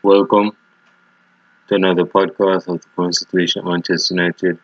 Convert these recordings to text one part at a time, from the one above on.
Welcome to another podcast of the current situation at Manchester United.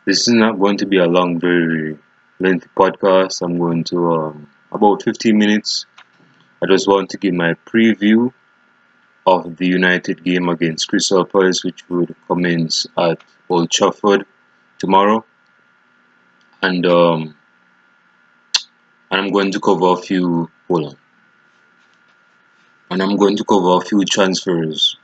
This is not going to be a long, very lengthy podcast. I'm going to about 15 minutes. I just want to give my preview of the United game against Crystal Palace, which would commence at Old Trafford tomorrow, and um, and I'm going to cover a few. Hold on, and I'm going to cover a few transfers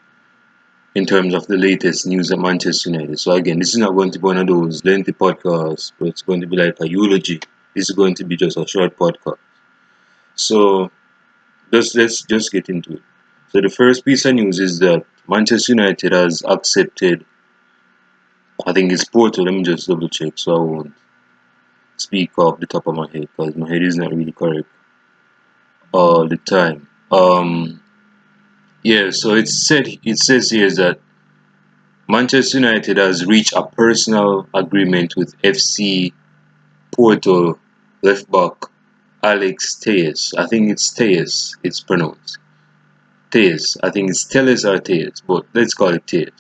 in terms of the latest news at Manchester United. So again, this is not going to be one of those lengthy podcasts, but it's going to be like a eulogy. This is going to be just a short podcast. So let's just get into it. So the first piece of news is that Manchester United has accepted. I think it's Porto. Let me just double check so I won't speak off the top of my head because my head is not really correct all the time. Yeah. So it says here that Manchester United has reached a personal agreement with FC Porto left back Alex Tejes. I think it's Tejes, it's pronounced. Tejes. I think it's Teles or Tejes, but let's call it Tejes.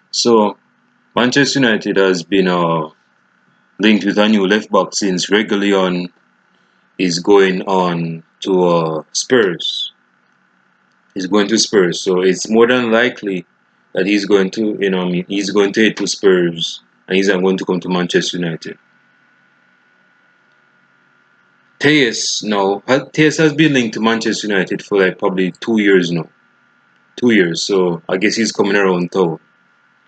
So, Manchester United has been linked with a new left back since Reguilon is going on to Spurs. He's going to Spurs, so it's more than likely that he's going to, he's going to head to Spurs and he's not going to come to Manchester United. Tejas has been linked to Manchester United for like probably 2 years now. 2 years, so I guess he's coming around town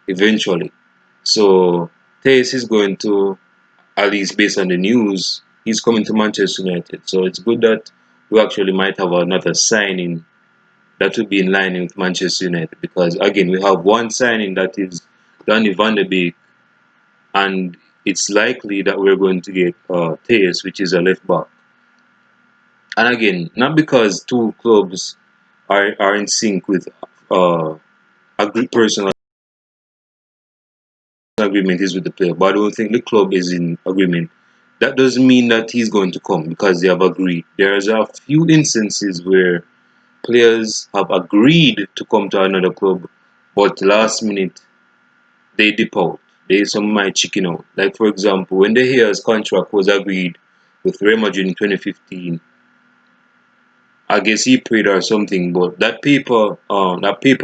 eventually. So Tejas is going to, at least based on the news, he's coming to Manchester United. So it's good that we actually might have another signing that will be in line with Manchester United because again we have one signing that is Donny van de Beek, and it's likely that we're going to get Tejas, which is a left back. And again, not because two clubs are in sync with personal agreement is with the player, but I don't think the club is in agreement. That doesn't mean that he's going to come because they have agreed. There's a few instances where players have agreed to come to another club, but last minute they dip out. Some might chicken out. Like for example, when the Hayes contract was agreed with Real Madrid in 2015, I guess he prayed or something, but that paper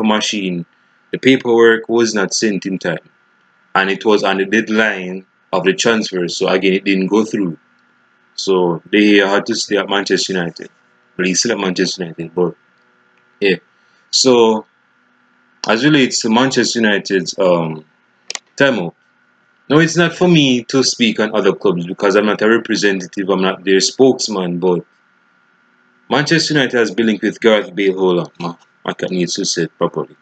machine, the paperwork was not sent in time, and it was on the deadline of the transfer. So again, it didn't go through. So they had to stay at Manchester United. But he's still at Manchester United, but yeah. So as relates to Manchester United's timeout. No, it's not for me to speak on other clubs because I'm not a representative. I'm not their spokesman, but Manchester United has been linked with Gareth Bale. Hold on, I can need to say it properly.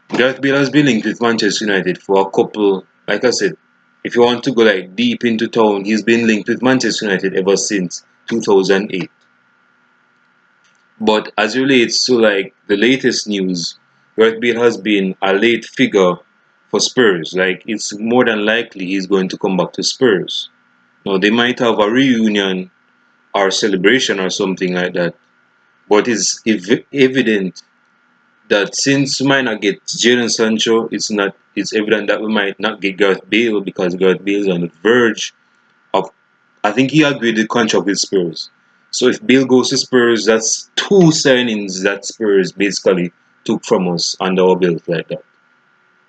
Gareth Bale has been linked with Manchester United for a couple. Like I said, if you want to go like deep into town, he's been linked with Manchester United ever since 2008. But as it relates to like the latest news, Gareth Bale has been a late figure for Spurs. Like it's more than likely he's going to come back to Spurs. Now they might have a reunion or celebration or something like that. But it's evident that since we might not get Jadon Sancho, it's evident that we might not get Gareth Bale because Gareth Bale is on the verge of. I think he agreed the contract with Spurs. So if Bale goes to Spurs, that's two signings that Spurs basically took from us under our belt like that.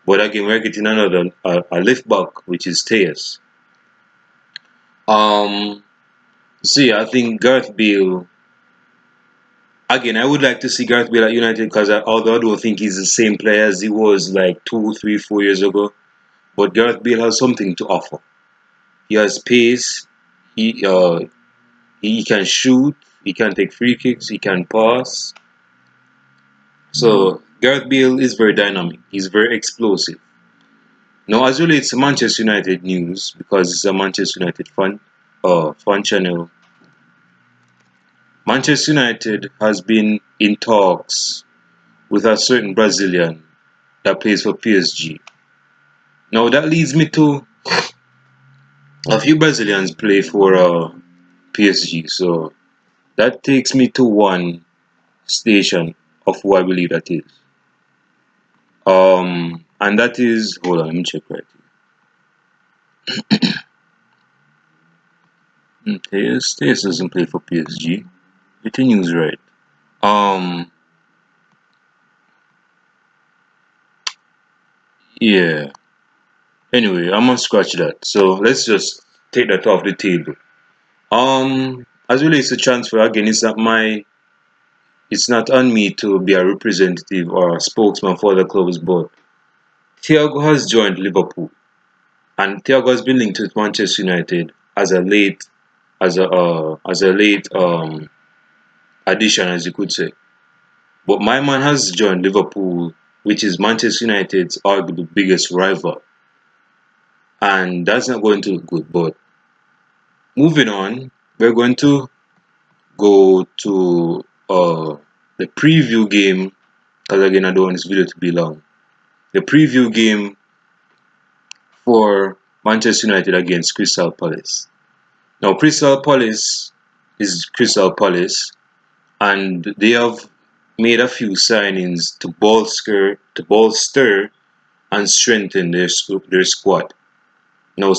But again, we're getting another a left back, which is Tejas. Um, see, I think Gareth Bale. Again, I would like to see Gareth Bale at United because although I don't think he's the same player as he was like 2, 3, 4 years ago, but Gareth Bale has something to offer. He has pace. He uh he can shoot. He can take free kicks. He can pass. So Gareth Bale is very dynamic. He's very explosive. Now, as relates to Manchester United news, because it's a Manchester United fan channel, Manchester United has been in talks with a certain Brazilian that plays for PSG. Now that leads me to a few Brazilians play for PSG, so that takes me to one station of who I believe that is. And that is, hold on, let me check right here. Tejas doesn't play for PSG. Everything is right. Um, yeah. Anyway, I'm gonna scratch that. So let's just take that off the table. As relates to transfer, again, it's not on me to be a representative or a spokesman for the clubs, but Thiago has joined Liverpool, and Thiago has been linked with Manchester United as a late addition, as you could say. But my man has joined Liverpool, which is Manchester United's arguably biggest rival, and that's not going to look good. But moving on, we're going to go to the preview game, because again, I don't want this video to be long. The preview game for Manchester United against Crystal Palace. Now, Crystal Palace is Crystal Palace, and they have made a few signings to bolster and strengthen their squad. Now,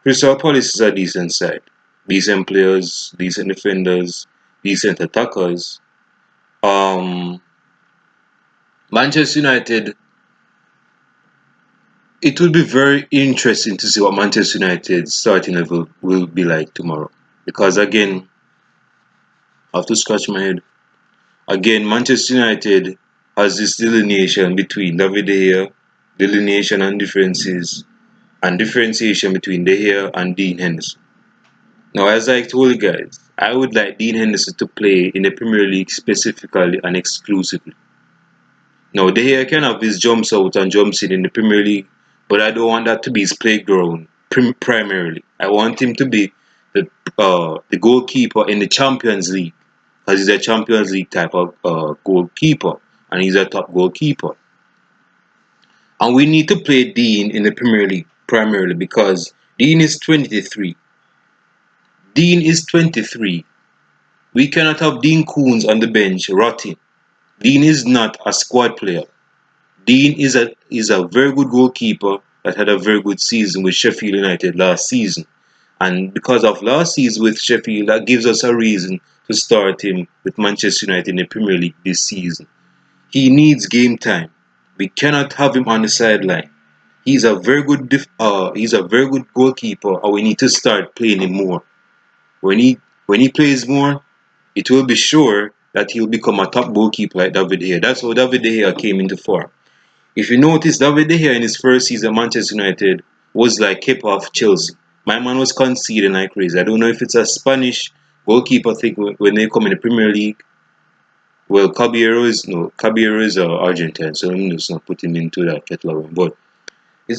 Crystal Palace is a decent side, decent players, decent defenders, decent attackers. Um, Manchester United. It will be very interesting to see what Manchester United's starting level will be like tomorrow, because again, I have to scratch my head. Again, Manchester United has this delineation between David De Gea, delineation and differences, and differentiation between De Gea and Dean Henderson. Now, as I told you guys, I would like Dean Henderson to play in the Premier League specifically and exclusively. Now, De Gea can have his jumps out and jumps in the Premier League, but I don't want that to be his playground primarily. I want him to be the goalkeeper in the Champions League, because he's a Champions League type of goalkeeper, and he's a top goalkeeper. And we need to play Dean in the Premier League primarily because Dean is 23. Dean is 23. We cannot have Dean Koons on the bench rotting. Dean is not a squad player. Dean is a very good goalkeeper that had a very good season with Sheffield United last season. And because of last season with Sheffield, that gives us a reason to start him with Manchester United in the Premier League this season. He needs game time. We cannot have him on the sideline. He's a very good goalkeeper, and we need to start playing him more. When he plays more, it will be sure that he'll become a top goalkeeper like David De Gea. That's how David De Gea came into form. If you notice, David De Gea in his first season at Manchester United was like kept off Chelsea. My man was conceding like crazy. I don't know if it's a Spanish goalkeeper thing when they come in the Premier League. Well, Caballero is Argentine, so I'm just not put him into that kettle of him. But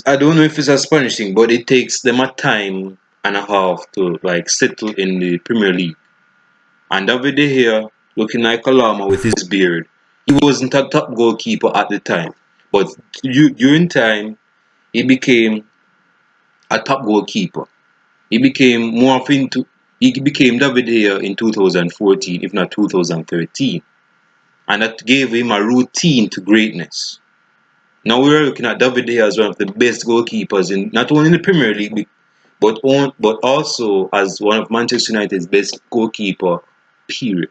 I don't know if it's a Spanish thing, but it takes them a time and a half to like settle in the Premier League. And David De Gea, looking like a llama with his beard, he wasn't a top goalkeeper at the time. But during time, he became a top goalkeeper. He became more of into he became David De Gea in 2014, if not 2013, and that gave him a routine to greatness. Now we're looking at David De Gea as one of the best goalkeepers in not only in the Premier League, but also as one of Manchester United's best goalkeeper. Period.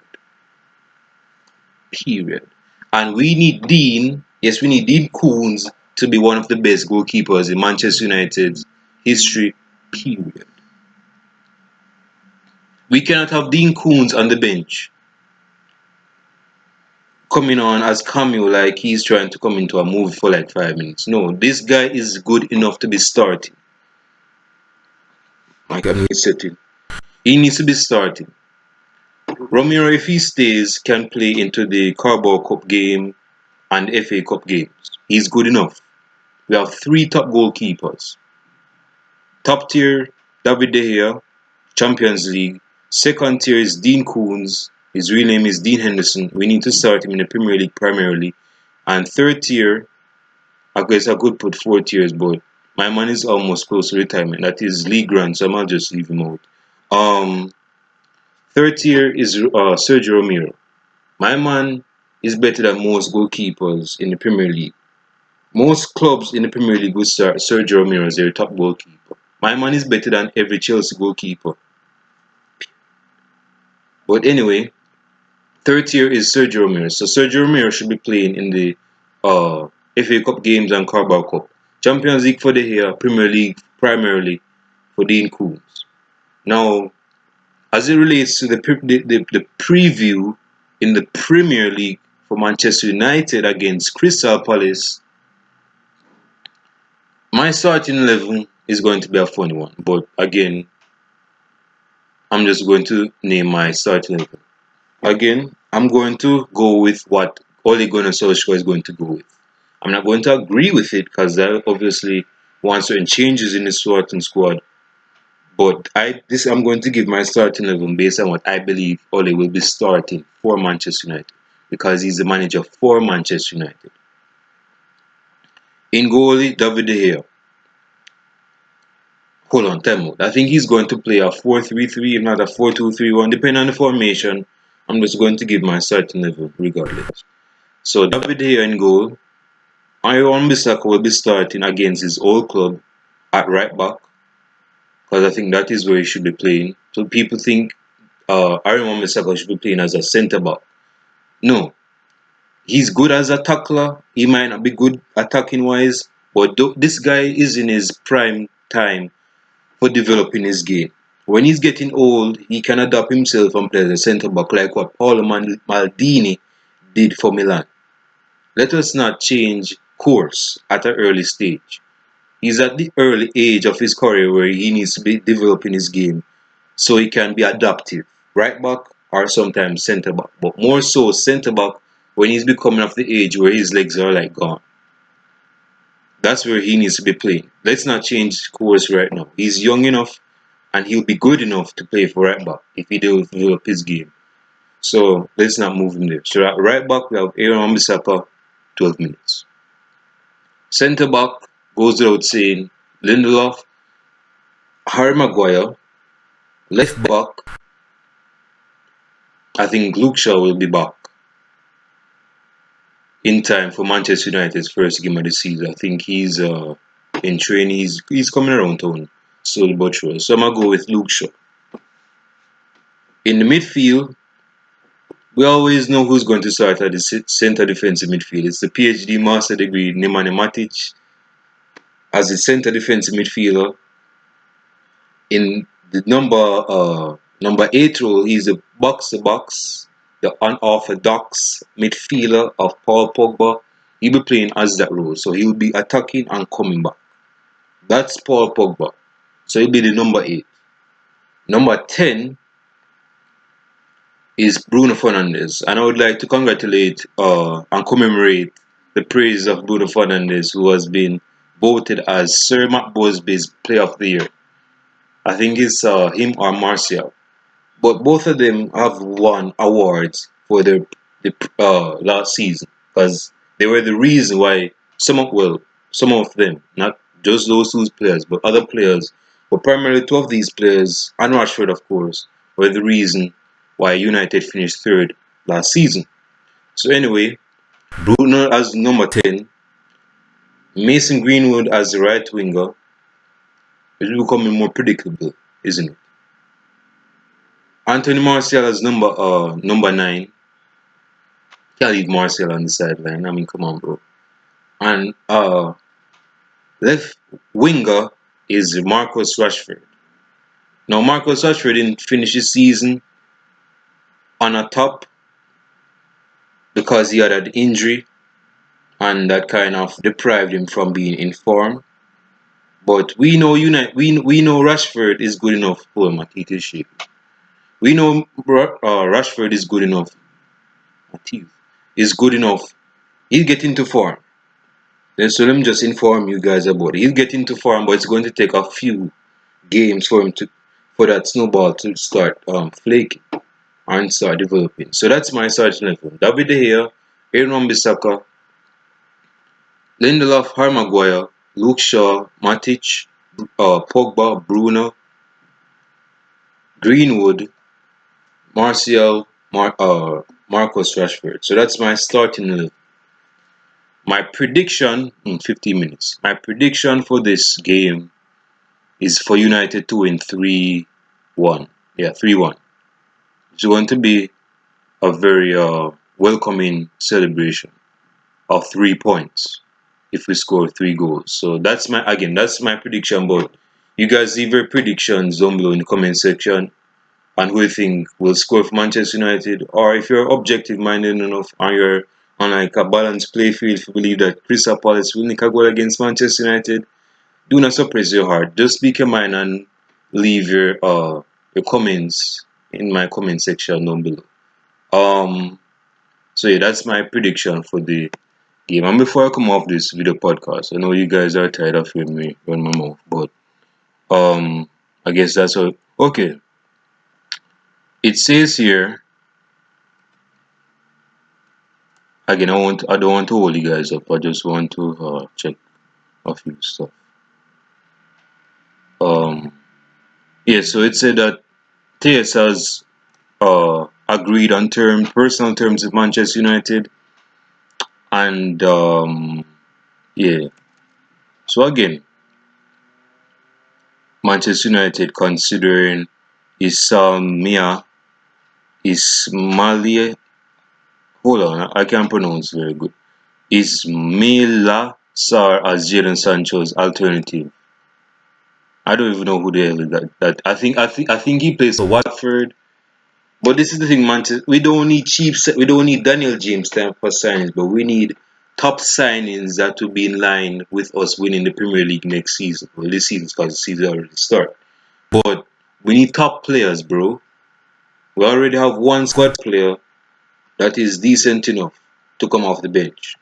Period. And we need Dean. Yes, we need Dean Koons to be one of the best goalkeepers in Manchester United's history. Period. We cannot have Dean Koons on the bench coming on as cameo like he's trying to come into a movie for like 5 minutes. No, this guy is good enough to be starting. Like I'm setting. He needs to be starting. Romero, if he stays, can play into the Carabao Cup game and FA Cup games. He's good enough. We have three top goalkeepers. Top tier, David De Gea, Champions League. Second tier is Dean Koons. His real name is Dean Henderson. We need to start him in the Premier League primarily. And third tier, I guess I could put 4 tiers, but my man is almost close to retirement. That is League Grant, so I might just leave him out. Um, Third tier is Sergio Romero. My man is better than most goalkeepers in the Premier League. Most clubs in the Premier League will start Sergio Romero as their top goalkeeper. My man is better than every Chelsea goalkeeper. But anyway, third tier is Sergio Romero. So Sergio Romero should be playing in the FA Cup games and Carabao Cup. Champions League for the year, Premier League primarily for Dean Koontz. Now, as it relates to the preview in the Premier League for Manchester United against Crystal Palace, my starting 11 is going to be a funny one. But again, I'm just going to name my starting 11. Again, I'm going to go with what Ole Gunnar Solskjaer is going to go with. I'm not going to agree with it because I obviously want certain changes in the starting squad. But I'm going to give my starting 11 based on what I believe Ole will be starting for Manchester United because he's the manager for Manchester United. In goalie, David De Gea. Hold on, time out. I think he's going to play a 4-3-3, if not a 4-2-3-1, depending on the formation. I'm just going to give my starting 11 regardless. So David De Gea in goal. Aaron Bissaka will be starting against his old club at right back because I think that is where he should be playing. So people think Aaron Bissaka should be playing as a centre back. No, he's good as a tackler. He might not be good attacking wise, but this guy is in his prime time for developing his game. When he's getting old, he can adapt himself and play as a centre back like what Paolo Maldini did for Milan. Let us not change course at an early stage. He's at the early age of his career where he needs to be developing his game so he can be adaptive. Right back or sometimes centre back, but more so centre back when he's becoming of the age where his legs are like gone. That's where he needs to be playing. Let's not change course right now. He's young enough and he'll be good enough to play for right back if he develop his game. So let's not move him there. So at right back we have Aaron Bissaka, 12 minutes. Centre back goes without saying, Lindelof, Harry Maguire. Left back, I think Luke Shaw will be back in time for Manchester United's first game of the season. I think he's in training. He's coming around town slowly but surely. So I'm gonna go with Luke Shaw. In the midfield, we always know who's going to start at the centre defensive midfield. It's the PhD master degree Nemanja Matic as the centre defensive midfielder. In the number 8 role, he's a box to box, the unorthodox midfielder of Paul Pogba. He'll be playing as that role, so he'll be attacking and coming back. That's Paul Pogba. So he'll be the number 8. Number 10 is Bruno Fernandez, and I would like to congratulate and commemorate the praise of Bruno Fernandez, who has been voted as Sir Matt Busby's Player of the Year. I think it's him or Martial. But both of them have won awards for the last season because they were the reason why some of them, not just those two players, but other players, but primarily two of these players and Rushford, of course, were the reason why United finished third last season. So anyway, Bruno as number 10, Mason Greenwood as the right winger. It's becoming more predictable, isn't it? Anthony Martial as number 9. Can't leave Martial on the sideline. I mean, come on, bro. And left winger is Marcus Rashford. Now, Marcus Rashford didn't finish his season on a top because he had an injury and that kind of deprived him from being in form. But we know we know Rashford is good enough. Oh, my teeth is shaking. We know Rashford is good enough. My teeth is good enough. He'll get into form. So let me just inform you guys about it. He'll get into form, but it's going to take a few games for that snowball to start flaking and start developing. So that's my starting eleven. David De Gea, Aaron Bissaka, Lindelof, Harry Maguire, Luke Shaw, Matic, Pogba, Bruno, Greenwood, Martial, Marcus Rashford. So that's my starting 11. My prediction, 15 minutes. My prediction for this game is for United to win 3-1. Yeah, 3-1. It's going to be a very welcoming celebration of 3 points if we score 3 goals. So that's my prediction. But you guys leave your predictions down below in the comment section and who you think will score for Manchester United. Or if you're objective minded enough and you're on like a balanced play field, if you believe that Crystal Palace will nick a goal against Manchester United, do not suppress your heart. Just speak your mind and leave your comments in my comment section down below. Um so yeah, that's my prediction for the game. And before I come off this video podcast, I know you guys are tired of hearing me run my mouth, but I guess that's all. Okay, it says here again. I don't want to hold you guys up. I just want to check a few stuff. Um, yeah. So it said that TS has agreed on personal terms with Manchester United, and yeah. So again, Manchester United considering Ismaila Ismaili. Hold on, I can't pronounce very good. Ismaila Sarr as Jadon Sancho's alternative. I don't even know who the hell is that. I think he plays for Watford. But this is the thing, Manchester. We don't need we don't need Daniel James type for signings, but we need top signings that will be in line with us winning the Premier League next season. Well, this season because the season already started. But we need top players, bro. We already have one squad player that is decent enough to come off the bench.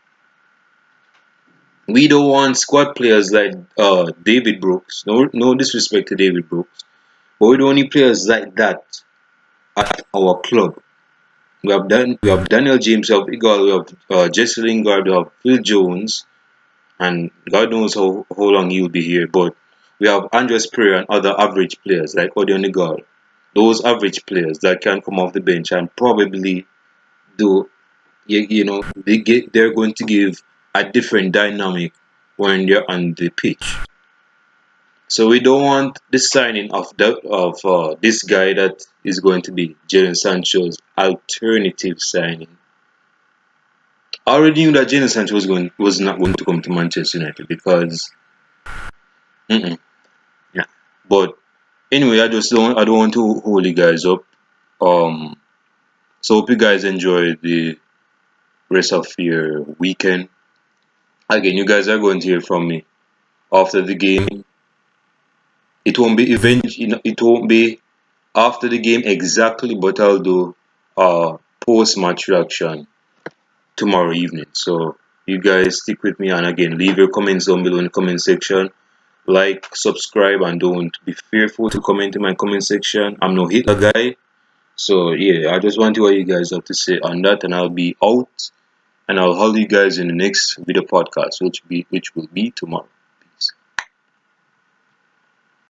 We don't want squad players like David Brooks. No disrespect to David Brooks, but we don't need players like that at our club. We have Daniel James, we have Igal, we have Jesse Lingard, we have Phil Jones, and God knows how long he'll be here. But we have Andres Pereira and other average players like Odion Igal. Those average players that can come off the bench and probably do they're going to give a different dynamic when they're on the pitch. So we don't want the signing of this guy that is going to be Jadon Sancho's alternative signing. I already knew that Jadon Sancho was not going to come to Manchester United because mm-mm, yeah. But anyway, I don't want to hold you guys up. Um, so hope you guys enjoy the rest of your weekend. Again, you guys are going to hear from me after the game. It won't be after the game exactly, but I'll do post match reaction tomorrow evening. So you guys stick with me and again leave your comments down below in the comment section. Like, subscribe, and don't be fearful to comment in my comment section. I'm no Hitler guy. So yeah, I just want to hear what you guys have to say on that, and I'll be out and I'll hold you guys in the next video podcast, which will be tomorrow.